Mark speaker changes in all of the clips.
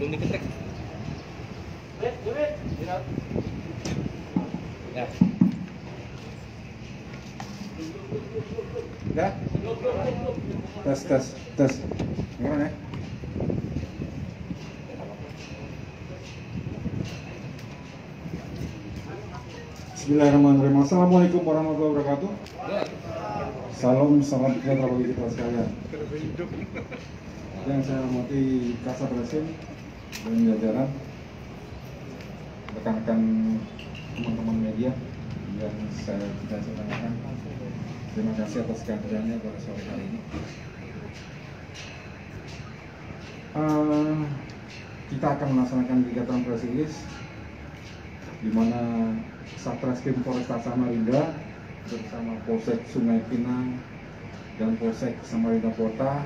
Speaker 1: belum diketek. Ya.
Speaker 2: Udah? Tes. Gimana ya? Bismillahirrahmanirrahim. Assalamualaikum warahmatullahi wabarakatuh. Salam sejahtera bagi kita sekalian. Yang saya hormati Kasat Reskrim dan jajaran, rekan-rekan teman-teman media yang saya tanyakan. Terima kasih atas kehadirannya pada sore hari ini. Kita akan melaksanakan kegiatan press release di mana Satreskrim Polresta Samarinda bersama Polsek Sungai Pinang dan Polsek Samarinda Kota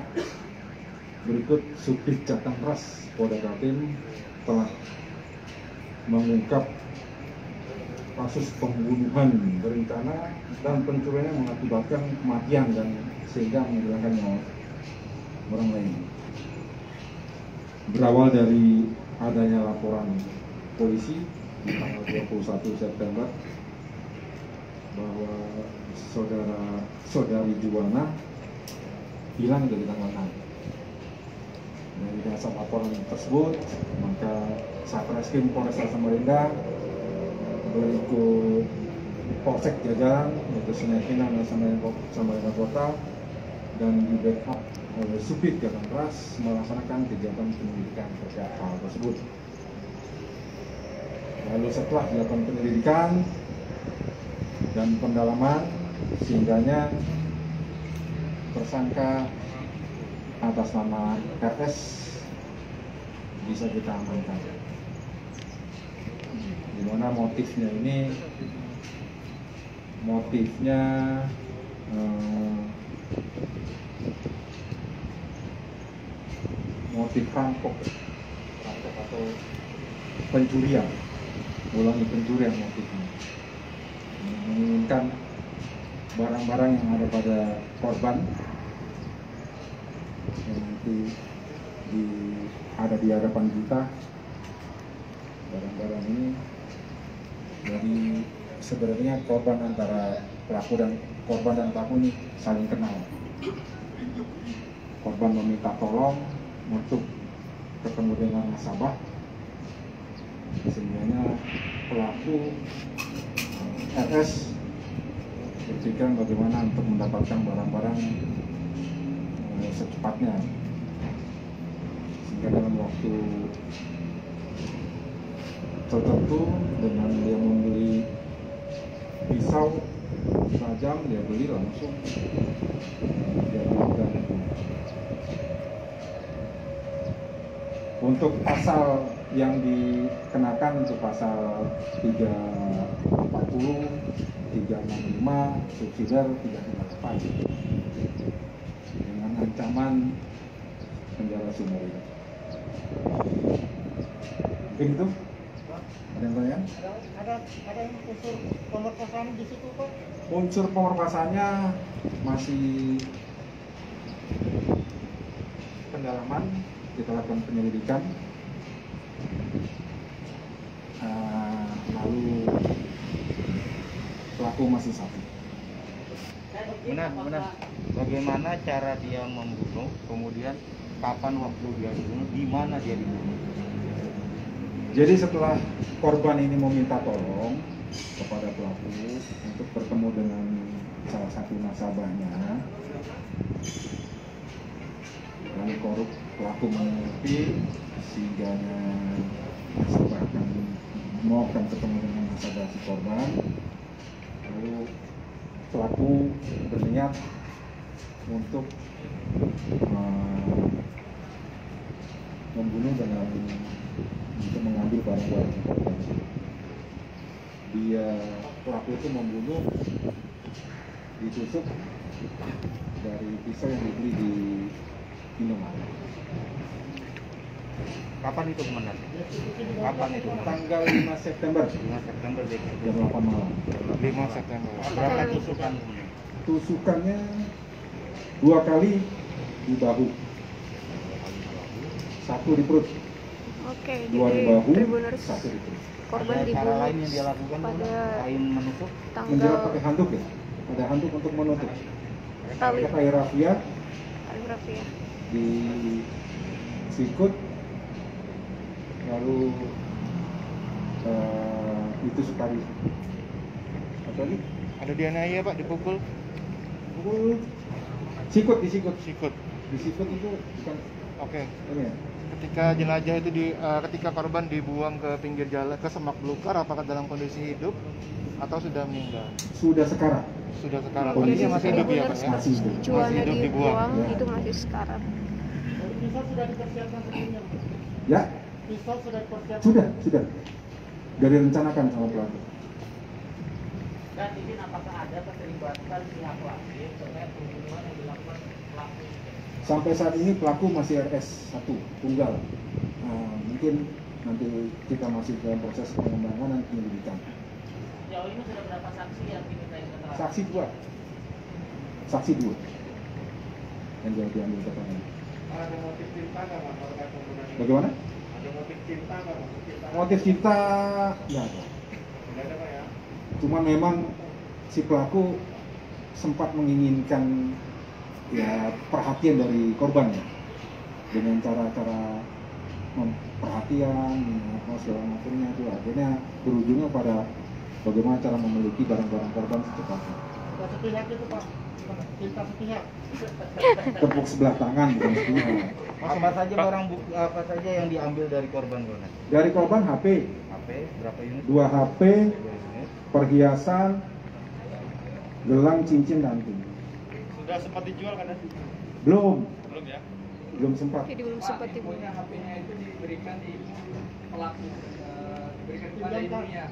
Speaker 2: berikut Subdit Jateng Ras Polda Kaltim telah mengungkap kasus pembunuhan berencana dan pencurian yang mengakibatkan kematian dan sehingga menghilangkan nyawa orang lain. Berawal dari adanya laporan polisi di tanggal 21 September bahwa saudari Juwana hilang dari tanggal 6. Dari dasar laporan tersebut, maka Satreskrim Polresta Samarinda berikut Polsek jajaran yaitu Sungai Pinang dan Samarinda Kota dan di backup oleh Subdit Jateng Ras melaksanakan kegiatan penyelidikan terkait hal tersebut. Lalu setelah dilakukan penyelidikan dan pendalaman, sehingganya tersangka atas nama RS bisa kita amankan. Di mana motifnya motif rampok atau pencurian, ulangi pencurian motifnya, menginginkan barang-barang yang ada pada korban yang nanti ada di hadapan kita. Barang-barang ini dari sebenarnya korban antara pelaku dan pelaku ini saling kenal. Korban meminta tolong untuk ketemu dengan nasabah, sehingga pelaku RS berpikir bagaimana untuk mendapatkan barang-barang secepatnya, sehingga dalam waktu tertentu dengan dia membeli pisau tajam, dia beli langsung dia lakukan itu. Untuk pasal yang dikenakan untuk pasal 340, 365, subsidiar 358 dengan ancaman penjara seumur hidup. Mungkin itu? Ada yang tanya?
Speaker 3: Ada unsur pemerkosaan di situ, Pak?
Speaker 2: Unsur pemerkosaannya masih pendalaman, kita lakukan penyelidikan. Lalu pelaku masih satu.
Speaker 1: Benar. Bagaimana cara dia membunuh, kemudian kapan waktu dia dibunuh, di mana dia dibunuh?
Speaker 2: Jadi setelah korban ini meminta tolong kepada pelaku untuk bertemu dengan salah satu nasabahnya, lalu pelaku mengerti sehingga nasabah akan mau ketemu dengan nasabah si korban. Lalu pelaku berniat untuk membunuh dengan untuk mengambil barang-barang korban. Pelaku itu membunuh ditusuk dari pisau yang dibeli di Indomaret.
Speaker 1: Kapan itu komandan? Kapan itu?
Speaker 2: Tanggal 5 September.
Speaker 1: 5 September
Speaker 2: Jam 8 malam.
Speaker 1: 5 September. Berapa tusukan?
Speaker 2: Tusukannya 2 kali di bahu, 1 di perut.
Speaker 4: Oke,
Speaker 2: dua di
Speaker 4: jadi
Speaker 2: bahu,
Speaker 4: Tribuners,
Speaker 2: satu di perut.
Speaker 4: korban
Speaker 1: Ada cara lain yang
Speaker 4: dibunuh
Speaker 1: dia lakukan
Speaker 4: pada
Speaker 1: lain menutup.
Speaker 2: Menjerat
Speaker 4: tanggal
Speaker 2: pakai handuk ya, ada handuk untuk menutup.
Speaker 4: tali
Speaker 2: Pakai air rafia
Speaker 4: berapa ya?
Speaker 2: di sikut, lalu itu sekali. Apa lagi?
Speaker 5: Ada dianiaya Pak, dipukul,
Speaker 2: Sikut di sikut.
Speaker 5: sikut.
Speaker 2: Di sikut itu bukan
Speaker 5: Oke.
Speaker 2: ini ya.
Speaker 5: Ketika jenazah itu ketika korban dibuang ke pinggir jalan ke semak belukar, apakah dalam kondisi hidup atau sudah meninggal?
Speaker 2: Sudah sekarang.
Speaker 5: Sudah sekarang.
Speaker 2: Kondisi
Speaker 5: Kondisinya masih hidup ya Pak
Speaker 4: Tribuners
Speaker 5: ya?
Speaker 2: Masih hidup.
Speaker 4: Cuannya
Speaker 5: Masih hidup
Speaker 4: dibuang
Speaker 2: Ya.
Speaker 4: itu masih sekarang.
Speaker 3: Pisau sudah dipersiapkan sebelumnya.
Speaker 2: Ya,
Speaker 3: Pisau sudah dipersiapkan.
Speaker 2: sudah. Dari rencanakan sama pelaku.
Speaker 6: Dan izin apakah ada keterlibatan pihak lain terkait pembunuhan yang dilakukan pelaku?
Speaker 2: Sampai saat ini pelaku masih RS1 tunggal. Mungkin nanti kita masih dalam proses pengembangan dan penyelidikan.
Speaker 6: Sejauh ini sudah berapa saksi yang dimintai keterangan?
Speaker 2: Saksi dua yang diambil keterangan.
Speaker 5: Ada motif cinta nggak Pak terkait pembunuhan ini?
Speaker 2: Bagaimana?
Speaker 5: Ada motif cinta nggak Pak?
Speaker 2: Motif cinta nggak ada.
Speaker 5: Nggak ada Pak ya?
Speaker 2: Cuma memang si pelaku sempat menginginkan ya perhatian dari korban ya, dengan cara-cara perhatian apa segala macamnya itu akhirnya berujungnya pada bagaimana cara memiliki barang-barang korban secepatnya.
Speaker 3: Sudah sepihak itu Pak. Cinta sepihak.
Speaker 2: Tepuk sebelah tangan bukan sepihak.
Speaker 1: Apa saja barang bukti apa saja yang diambil dari korban Bonan?
Speaker 2: Dari korban HP,
Speaker 1: HP berapa unit?
Speaker 2: 2 HP,
Speaker 1: 2 unit.
Speaker 2: perhiasan, gelang, cincin, dan anting.
Speaker 5: Sudah sempat dijual kan?
Speaker 2: Belum
Speaker 5: Ya?
Speaker 2: belum sempat.
Speaker 4: Jadi belum sempat dibuang.
Speaker 6: HP-nya itu diberikan di pelaku, diberikan kepada ibunya.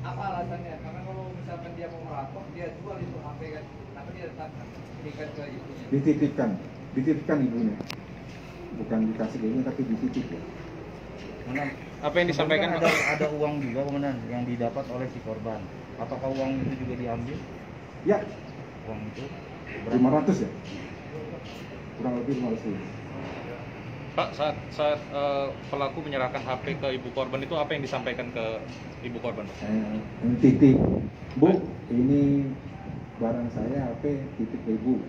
Speaker 6: Apa alasannya? Karena kalau misalkan dia mau merampok, dia jual itu HP kan, tapi dia tetap berikan ke ibunya.
Speaker 2: Dititipkan ibunya. Bukan dikasih ibunya tapi dititip ya.
Speaker 1: Komandan,
Speaker 5: Apa yang disampaikan
Speaker 1: kemudian ada uang juga Komandan yang didapat oleh si korban. Apakah uang itu juga diambil?
Speaker 2: Ya,
Speaker 1: Uang itu
Speaker 2: 500 ya. Kurang lebih 500 ribu.
Speaker 7: Pak, saat pelaku menyerahkan HP ke ibu korban itu apa yang disampaikan ke ibu korban, Pak?
Speaker 2: Titip, Bu, ini barang saya HP titip ke ibu.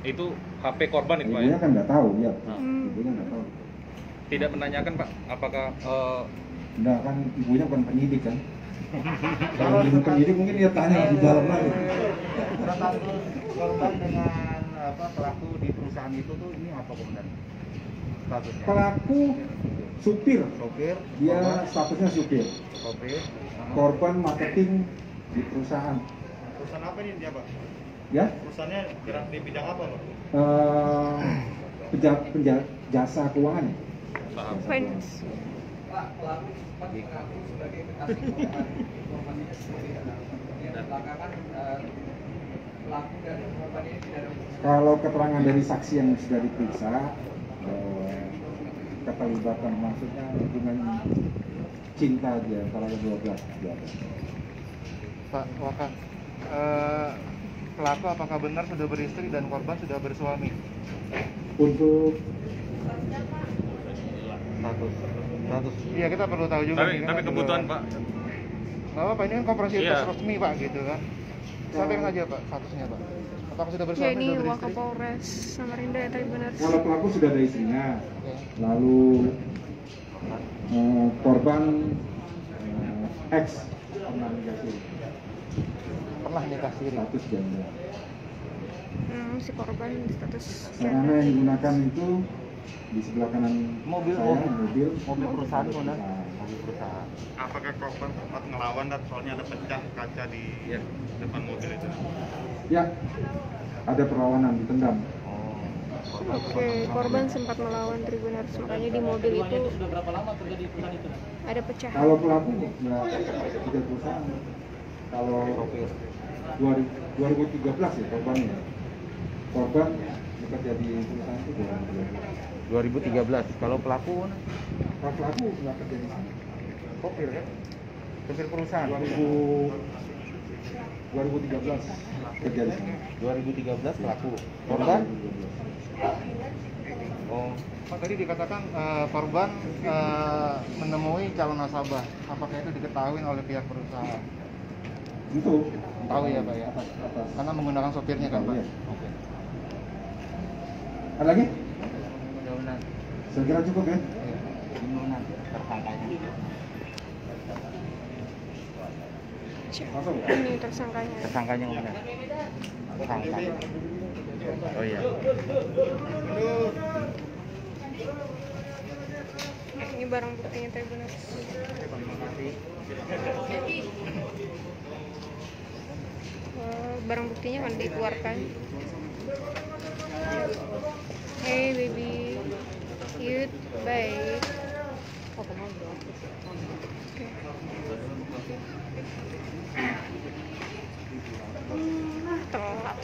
Speaker 7: Itu HP korban itu, Pak
Speaker 2: Ibunya
Speaker 7: ya?
Speaker 2: kan nggak tahu ya.
Speaker 4: Hmm.
Speaker 2: Ibunya nggak tahu.
Speaker 7: Tidak menanyakan, Pak, apakah
Speaker 2: Nggak kan ibunya bukan penyidik kan. Kalau ibu penyidik mungkin dia tanya di dalam lagi.
Speaker 1: status korban dengan apa pelaku di perusahaan itu tuh ini apa Komandan? Statusnya?
Speaker 2: Pelaku supir,
Speaker 1: Sopir,
Speaker 2: dia statusnya supir.
Speaker 1: sopir,
Speaker 2: Korban marketing di perusahaan.
Speaker 5: Perusahaan apa ini dia Pak?
Speaker 2: Ya,
Speaker 5: Perusahaannya gerak di bidang apa Pak?
Speaker 2: jasa keuangan.
Speaker 7: saham?
Speaker 4: Finance.
Speaker 6: Pak, pelaku sempat mengaku sebagai kekasih korban. Informasinya seperti itu. Dan belakangan pelaku dan korban ini tidak ada hubungan.
Speaker 2: Kalau keterangan dari saksi yang sudah diperiksa, keterlibatan maksudnya hubungan cinta dia antara kedua belah pihak.
Speaker 5: Pak Waka, pelaku apakah benar sudah beristri dan korban sudah bersuami?
Speaker 2: Untuk
Speaker 1: status.
Speaker 5: Iya, kita perlu tahu juga. nih, kan,
Speaker 7: Tapi kebutuhan,
Speaker 5: juga.
Speaker 7: Pak.
Speaker 5: Nggak apa-apa, ini kan konferensi pers
Speaker 7: Iya.
Speaker 5: resmi Pak, gitu kan. Sampaikan saja Pak statusnya Pak. Apakah sudah
Speaker 4: Ya
Speaker 5: bersuami,
Speaker 4: ini
Speaker 5: sudah beristri?
Speaker 4: Wakapolres Samarinda ya Tribuners.
Speaker 2: kalau pelaku sudah ada istrinya,
Speaker 5: Oke.
Speaker 2: lalu korban X pernah nikah siri,
Speaker 5: Pernah nikah siri.
Speaker 2: status janda.
Speaker 4: Si korban status
Speaker 2: Sarana yang digunakan itu di sebelah kanan
Speaker 1: Mobil,
Speaker 2: saya,
Speaker 1: mobil perusahaan Komandan.
Speaker 2: Perusahaan.
Speaker 1: Mobil perusahaan.
Speaker 5: Apakah korban sempat ngelawan dan soalnya ada pecah kaca di depan mobil itu?
Speaker 2: Ya, ada perlawanan ditendang.
Speaker 1: Oh.
Speaker 4: Oke, korban sempat melawan Tribuners, makanya di mobil
Speaker 6: Keduanya
Speaker 4: itu
Speaker 6: sudah berapa lama kerja di perusahaan itu?
Speaker 4: ada pecahan.
Speaker 2: Kalau pelaku nggak tidak perusahaan. Kalau
Speaker 1: Sopir.
Speaker 2: 2013 ya korbannya. Korban bekerja di perusahaan itu 2013.
Speaker 1: 2013. Kalau pelaku
Speaker 2: Kalau pelaku nggak kerja di sana.
Speaker 1: sopir kan? Sopir perusahaan.
Speaker 2: 2013 kerja di sana.
Speaker 1: 2013 pelaku. Korban
Speaker 2: 2013.
Speaker 1: Oh,
Speaker 5: Pak, tadi dikatakan korban menemui calon nasabah. Apakah itu diketahui oleh pihak perusahaan?
Speaker 2: Itu
Speaker 5: Tahu ya Pak ya?
Speaker 2: atas.
Speaker 5: Karena menggunakan sopirnya kan Pak?
Speaker 2: Iya.
Speaker 5: Oke.
Speaker 2: Ada lagi?
Speaker 1: mudah-mudahan
Speaker 2: Saya kira cukup ya.
Speaker 1: gimana tersangkanya?
Speaker 2: Masuk.
Speaker 4: Ini tersangkanya.
Speaker 1: Tersangkanya mana? Tersangka. Oh iya.
Speaker 4: Ini barang buktinya Tribuners.
Speaker 1: Terima kasih.
Speaker 4: Barang buktinya akan dikeluarkan. Hey baby, cute, baik. Oke. Telat.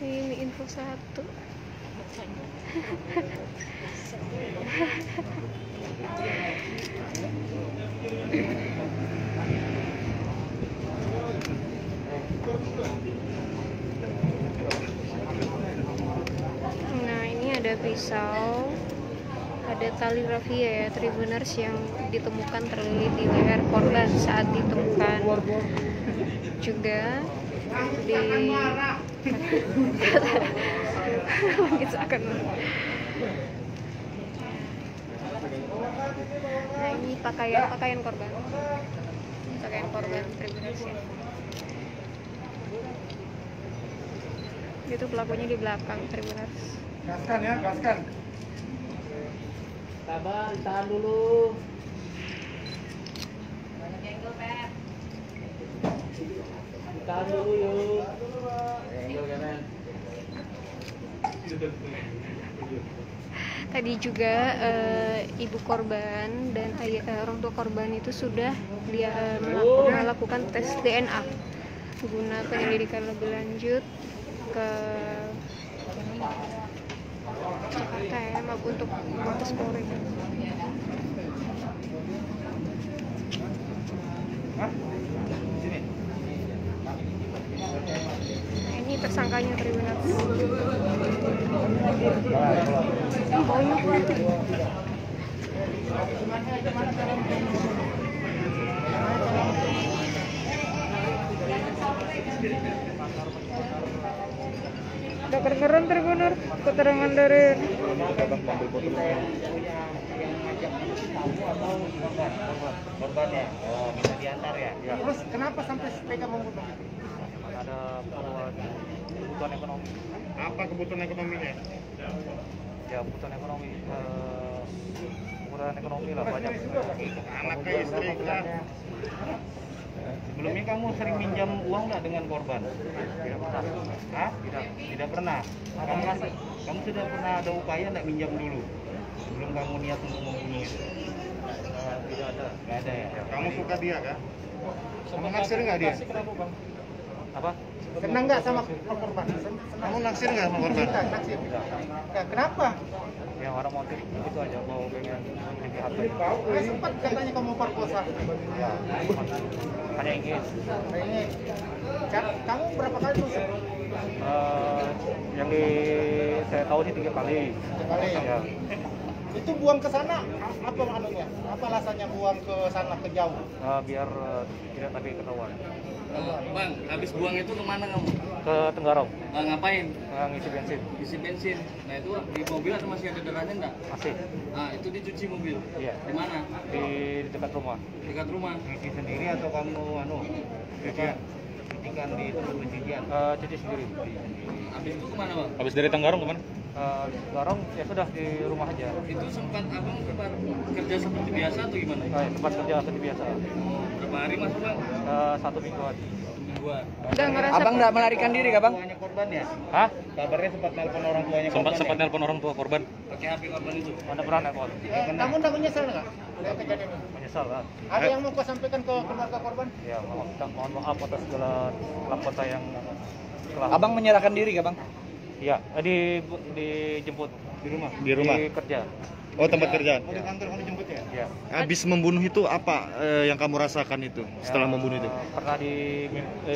Speaker 4: Ini info 1. Nah, ini ada pisau, ada tali rafia ya, Tribuners, yang ditemukan terlilit di leher korban saat ditemukan. Juga di mengisahkan. Nah, ini pakaian korban. Pakaian korban Tribuners ya. Itu pelakunya di belakang Tribuners.
Speaker 5: Gaskan ya, gaskan.
Speaker 3: Sabar, tahan dulu. Tahan dulu yuk.
Speaker 4: Tadi juga ibu korban dan orang tua korban itu sudah melakukan tes DNA guna penyelidikan lebih lanjut ke Jakarta ya, untuk Mabes Polri.
Speaker 1: Sini.
Speaker 4: Ini tersangkanya Tribuners. Udah kedengeran Tribuners keterangan dari
Speaker 1: Korban ya? Oh, bisa diantar ya?
Speaker 3: Terus kenapa sampai tega membunuh?
Speaker 7: Ada kebutuhan ekonomi.
Speaker 5: Apa kebutuhan ekonominya?
Speaker 7: Ya kebutuhan ekonomi. Kebutuhan ekonomi lah banyak.
Speaker 5: Anaknya, istri kah?
Speaker 1: Sebelumnya kamu sering minjam uang nggak dengan korban?
Speaker 7: Tidak pernah.
Speaker 1: Hah? Tidak pernah. Kamu sudah pernah ada upaya nggak minjam dulu? Sebelum kamu niat untuk membunuh itu?
Speaker 7: Tidak ada.
Speaker 1: Nggak ada ya?
Speaker 5: Kamu suka dia kah? Kamu naksir nggak dia?
Speaker 7: Apa?
Speaker 3: Senang nggak sama korban?
Speaker 5: Kamu naksir nggak sama korban?
Speaker 3: Naksir. Nah, kenapa?
Speaker 7: Yang orang motif itu aja mau pengen memiliki harta.
Speaker 3: Sempat katanya kamu perkosa.
Speaker 7: Ya, hanya ingin.
Speaker 3: Ini kamu berapa kali tusuk?
Speaker 7: Yang saya tahu sih 3 kali.
Speaker 3: 3 kali ya.
Speaker 7: Ya.
Speaker 3: Itu buang ke sana apa anunya? Apa alasannya buang ke sana ke jauh?
Speaker 7: Biar tidak tapi ketahuan.
Speaker 6: Bang, habis buang itu kemana kamu?
Speaker 7: Ke Tenggarong,
Speaker 6: Ngapain?
Speaker 7: ngisi bensin.
Speaker 6: Isi bensin. Nah itu di mobil atau masih ada darahnya enggak?
Speaker 7: Masih.
Speaker 6: Nah itu dicuci mobil.
Speaker 7: Iya.
Speaker 6: Di mana?
Speaker 7: Di dekat rumah.
Speaker 6: Dekat rumah.
Speaker 1: Cuci sendiri atau kamu cucian? Cucikan di tempat pencucian?
Speaker 7: Cuci sendiri.
Speaker 6: Habis itu kemana bang?
Speaker 7: Habis dari Tenggarong kemana? Tenggarong ya sudah di rumah aja.
Speaker 6: Itu sempat abang sempat kerja seperti biasa atau gimana?
Speaker 7: Tempat kerja seperti biasa.
Speaker 6: Berapa hari masuk bang?
Speaker 7: 1 mingguan.
Speaker 6: Mingguan.
Speaker 4: udah ngerasa
Speaker 6: Abang nggak melarikan diri kah bang?
Speaker 1: Tuanya korban ya?
Speaker 7: Hah?
Speaker 1: Kabarnya sempat nelpon orang tuanya korban
Speaker 7: Sempat
Speaker 1: ya?
Speaker 7: nelpon orang tua korban.
Speaker 6: Pakai HP korban itu.
Speaker 7: Mana pernah nelpon?
Speaker 3: Kamu udah menyesal nggak dengan kejadian ini?
Speaker 7: Menyesal kan?
Speaker 3: Ada yang mau kau sampaikan ke keluarga korban?
Speaker 7: Ya mohon maaf atas segala kelakuan saya yang telah.
Speaker 6: Abang menyerahkan diri kah bang?
Speaker 7: Iya, dijemput
Speaker 1: Di rumah?
Speaker 5: Di rumah?
Speaker 7: di kerja.
Speaker 5: Oh, tempat kerjaan.
Speaker 1: Oh, di kantor kamu jemput ya?
Speaker 7: Ya.
Speaker 5: Habis membunuh itu apa yang kamu rasakan itu setelah membunuh itu?
Speaker 7: Pernah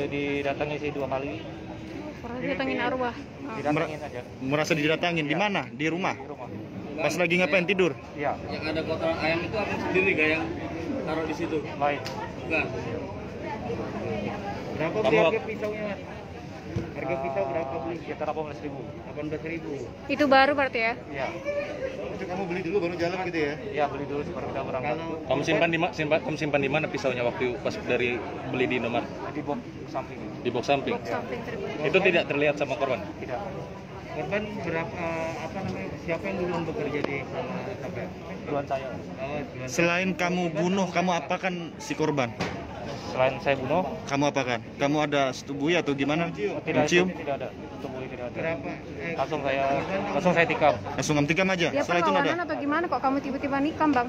Speaker 7: didatangi sih 2 kali.
Speaker 4: Pernah datangin arwah. Oh.
Speaker 7: Didatengin aja
Speaker 8: Merasa didatangin di mana? Di rumah.
Speaker 7: di rumah.
Speaker 8: Pas lagi ngapain tidur?
Speaker 7: Iya,
Speaker 6: Yang ada kotoran ayam itu abang sendiri gak yang taruh di situ?
Speaker 7: lain.
Speaker 6: Enggak.
Speaker 1: Berapa
Speaker 7: Kamu-
Speaker 1: beli harga pisaunya, Mas? Harga pisau berapa beli?
Speaker 7: Sekitar 18.000.
Speaker 1: 18.000.
Speaker 4: Itu baru berarti ya?
Speaker 7: Iya.
Speaker 5: Itu kamu beli dulu baru jalan gitu ya?
Speaker 7: Iya, beli dulu seperti kita berangkat.
Speaker 1: Kalau
Speaker 7: Kamu simpan di mana pisaunya waktu pas dari beli di Indomaret? Di box samping. Di box samping.
Speaker 4: Box samping Tribuners.
Speaker 7: Itu tidak terlihat sama korban? Tidak.
Speaker 1: korban berapa, apa namanya, siapa yang duluan bekerja di sana sampai?
Speaker 7: Duluan saya.
Speaker 1: Oh, duluan.
Speaker 8: Selain kamu bunuh, kamu apakan si korban?
Speaker 7: Selain saya bunuh,
Speaker 8: Kamu apakan? Kamu ada setubui atau gimana?
Speaker 7: tidak
Speaker 8: Mencium?
Speaker 7: tidak ada. Tubuh tidak ada.
Speaker 1: Berapa?
Speaker 7: Langsung saya tikam.
Speaker 8: Langsung tikam aja?
Speaker 4: Dia
Speaker 8: Setelah itu
Speaker 4: perlawanan
Speaker 8: ada?
Speaker 4: atau gimana kok kamu tiba-tiba nikam, Bang?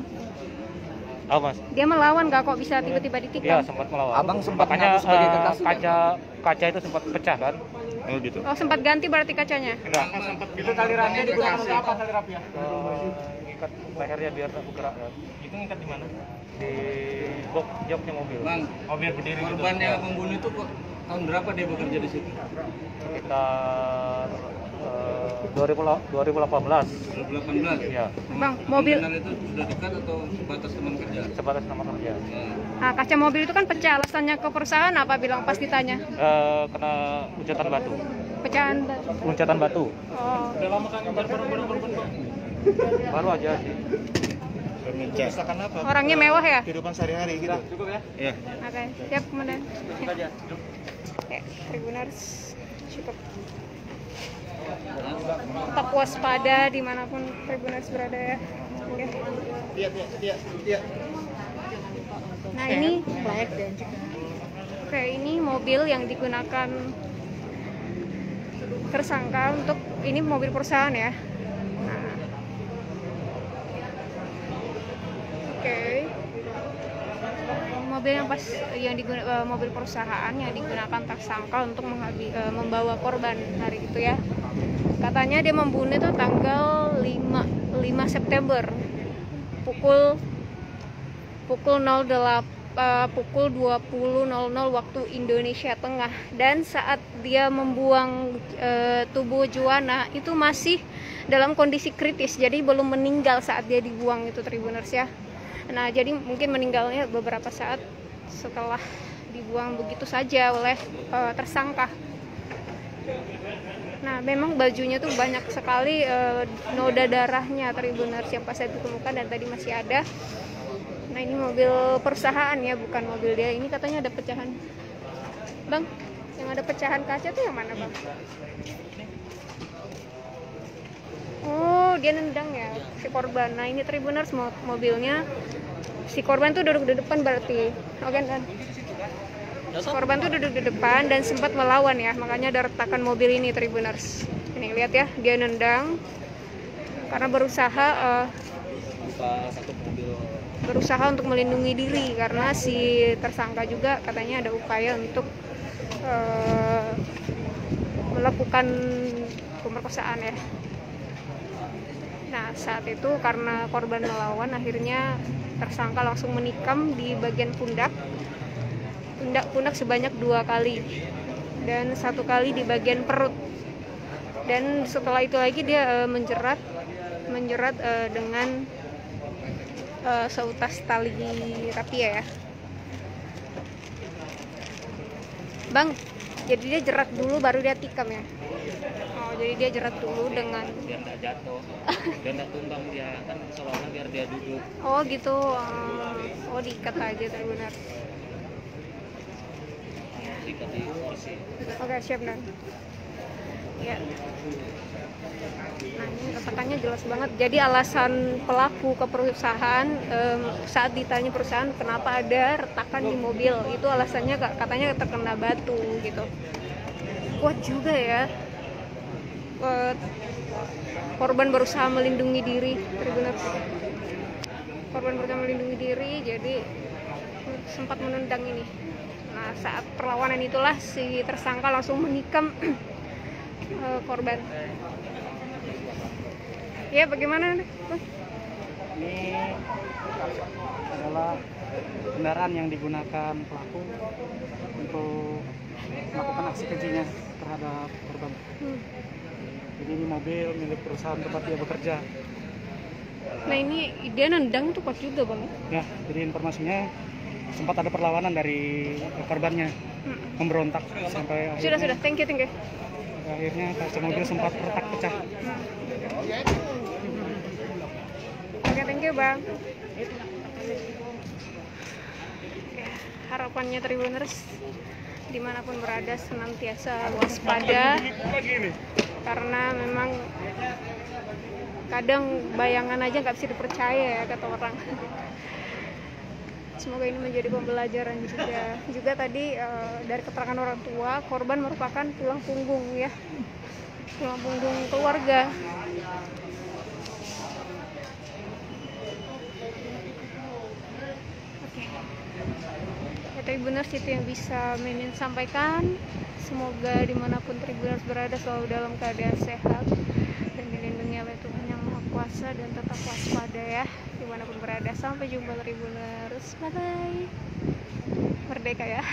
Speaker 7: Apa, Mas?
Speaker 4: Dia melawan gak kok bisa tiba-tiba
Speaker 7: Iya,
Speaker 4: ditikam?
Speaker 7: sempat melawan.
Speaker 6: Abang sempat
Speaker 7: Makanya
Speaker 6: ngaku sebagai kekasih,
Speaker 7: kaca itu sempat pecah kan?
Speaker 8: Oh gitu.
Speaker 4: Oh, sempat ganti berarti kacanya?
Speaker 7: Enggak.
Speaker 6: Itu tali rantai digunakan untuk apa tali rantai?
Speaker 7: Ngikat lehernya biar tak bergerak kan. Itu ngikat di mana? Di joknya mobil.
Speaker 6: Bang,
Speaker 7: Biar berdiri gitu.
Speaker 6: korban yang membunuh itu kok tahun berapa dia bekerja di situ?
Speaker 7: Sekitar 2018.
Speaker 6: 2018.
Speaker 7: Ya,
Speaker 4: Bang, mobil,
Speaker 6: Kenal itu sudah dekat atau sebatas teman kerja?
Speaker 7: sebatas nama kerja.
Speaker 4: nah, kaca mobil itu kan pecah, alasannya ke perusahaan apa bilang pas ditanya?
Speaker 7: Kena uncatan batu.
Speaker 4: Pecahan.
Speaker 7: Uncatan batu.
Speaker 4: Oh,
Speaker 6: Udah lama kan ngejar bareng-bareng korban, Bang?
Speaker 7: Baru aja sih.
Speaker 5: Misalkan apa?
Speaker 4: orangnya mewah ya?
Speaker 5: Kehidupan sehari-hari gitu.
Speaker 6: Cukup ya?
Speaker 8: Iya.
Speaker 4: Oke, siap komandan.
Speaker 6: Cukup aja.
Speaker 4: Ya, Tribuners cukup. Tetap waspada dimanapun Tribuners berada ya. Oke. Nah ini, oke, ini mobil yang digunakan tersangka untuk, ini mobil perusahaan ya. Nah, oke. Mobil yang pas yang digunakan mobil perusahaan yang digunakan tersangka untuk membawa korban hari itu ya. Katanya dia membunuh itu tanggal 5 September pukul 20.00 waktu Indonesia Tengah, dan saat dia membuang tubuh Juwana itu masih dalam kondisi kritis, jadi belum meninggal saat dia dibuang itu Tribuners ya. Nah, jadi mungkin meninggalnya beberapa saat setelah dibuang begitu saja oleh tersangka. Nah, memang bajunya tuh banyak sekali noda darahnya Tribuners yang pas saya ditemukan, dan tadi masih ada. Nah, ini mobil perusahaan ya, bukan mobil dia. Ini katanya ada pecahan. Bang, yang ada pecahan kaca tuh yang mana, Bang? Oh, dia nendang ya si korban. Nah, ini Tribuners mobilnya. Si korban tuh duduk di depan berarti. Oke kan? Si korban tuh duduk di depan dan sempat melawan ya. Makanya ada retakan mobil ini Tribuners. Ini lihat ya, dia nendang karena berusaha untuk melindungi diri, karena si tersangka juga katanya ada upaya untuk melakukan pemerkosaan ya. Nah, saat itu karena korban melawan, akhirnya tersangka langsung menikam di bagian pundak sebanyak 2 kali, dan 1 kali di bagian perut. Dan setelah itu lagi dia menjerat dengan seutas tali rapia ya. Bang, jadi dia jerat dulu baru dia tikam ya? Oh, jadi dia jerat dulu dengan
Speaker 1: Biar nggak jatuh, biar nggak tumbang, dia kan seolah-olah biar dia duduk.
Speaker 4: oh gitu. Oh, diikat aja Tribuners.
Speaker 1: Diikat di kursi.
Speaker 4: Oke, siap dan ya. Nah, ini retakannya jelas banget. Jadi alasan pelaku ke perusahaan, saat ditanya perusahaan kenapa ada retakan di mobil, itu alasannya katanya terkena batu gitu. Kuat juga ya. Korban berusaha melindungi diri, Tribuners. Korban berusaha melindungi diri, jadi sempat menendang ini. Nah, saat perlawanan itulah si tersangka langsung menikam korban. Ya, bagaimana?
Speaker 9: Ini adalah kendaraan yang digunakan pelaku untuk melakukan aksi kejinya terhadap terhadap korban. Jadi ini mobil milik perusahaan tempat dia bekerja.
Speaker 4: Nah ini dia nendang tuh kuat juga bang.
Speaker 9: Ya, jadi informasinya sempat ada perlawanan dari korbannya, memberontak sampai
Speaker 4: Sudah, thank you.
Speaker 9: akhirnya kaca mobil sempat retak pecah.
Speaker 4: Oke, thank you bang. Harapannya Tribuners dimanapun berada senantiasa waspada, karena memang kadang bayangan aja nggak bisa dipercaya ya kata orang. Semoga ini menjadi pembelajaran juga tadi dari keterangan orang tua, korban merupakan tulang punggung ya, tulang punggung keluarga. Oke. Ya, Tribuners itu yang bisa Mimin sampaikan. Semoga dimanapun Tribuners berada selalu dalam keadaan sehat dan dilindungi oleh Tuhan Yang Maha Kuasa, dan tetap waspada ya dimanapun berada. Sampai jumpa Tribuners, bye bye. Merdeka ya.